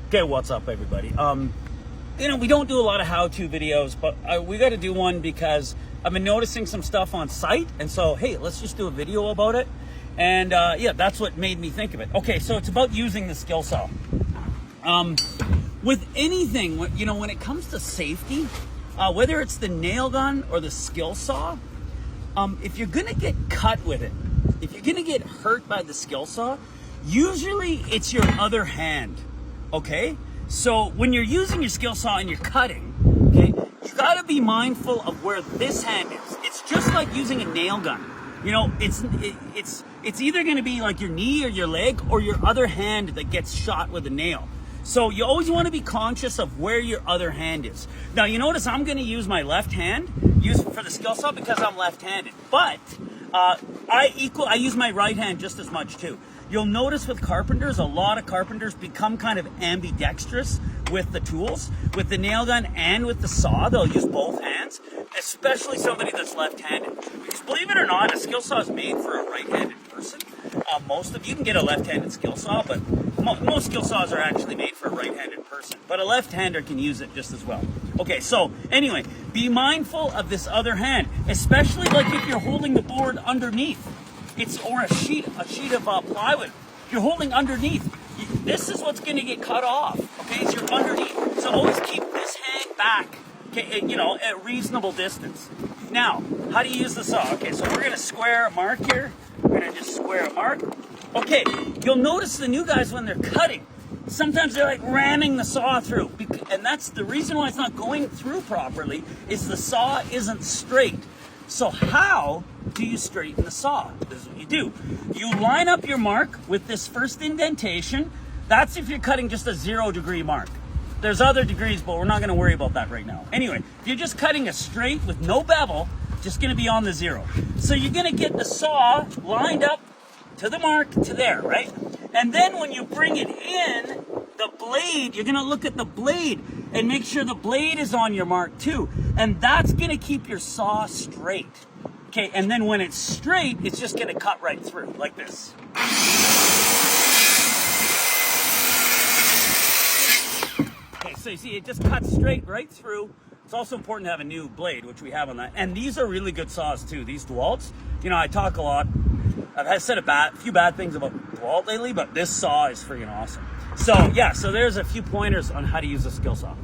Okay, what's up, everybody? We don't do a lot of how-to videos, but we got to do one because I've been noticing some stuff on site, and so hey, let's just do a video about it. And yeah, that's what made me think of it. Okay, so it's about using the skill saw. With anything, when it comes to safety, whether it's the nail gun or the skill saw, if you're gonna get cut with it, if you're gonna get hurt by the skill saw, usually it's your other hand. Okay, so when you're using your skill saw and you're cutting, okay, you gotta be mindful of where this hand is. It's just like using a nail gun. It's either gonna be like your knee or your leg or your other hand that gets shot with a nail. So you always want to be conscious of where your other hand is. Now you notice I'm gonna use my left hand for the skill saw because I'm left-handed, but I use my right hand just as much too. You'll notice with carpenters, a lot of carpenters become kind of ambidextrous with the tools. With the nail gun and with the saw, they'll use both hands, especially somebody that's left-handed. Because believe it or not, a skill saw is made for a right-handed person. You can get a left-handed skill saw, but most skill saws are actually made for a right-handed person. But a left-hander can use it just as well. Okay, so anyway, be mindful of this other hand, especially like if you're holding the board underneath. Or a sheet of plywood. You're holding underneath. This is what's going to get cut off. Okay, so you're underneath. So always keep this hand back. Okay, at a reasonable distance. Now, how do you use the saw? Okay, so we're going to square a mark here. We're going to just square a mark. Okay, you'll notice the new guys when they're cutting, sometimes they're like ramming the saw through, and that's the reason why it's not going through properly. Is the saw isn't straight. So how do you straighten the saw? This is what you do. You line up your mark with this first indentation. That's if you're cutting just a 0-degree mark. There's other degrees, but we're not going to worry about that right now. Anyway, if you're just cutting a straight with no bevel, just going to be on the 0. So you're going to get the saw lined up to the mark to there, right? And then when you bring it in, the blade, you're going to look at the blade and make sure the blade is on your mark too. And that's going to keep your saw straight. Okay, and then when it's straight, it's just going to cut right through like this. Okay, so you see it just cuts straight right through. It's also important to have a new blade, which we have on that. And these are really good saws too, these DeWalt's. I talk a lot. I've said a few bad things about DeWalt lately, but this saw is freaking awesome. So yeah, so there's a few pointers on how to use a skill saw.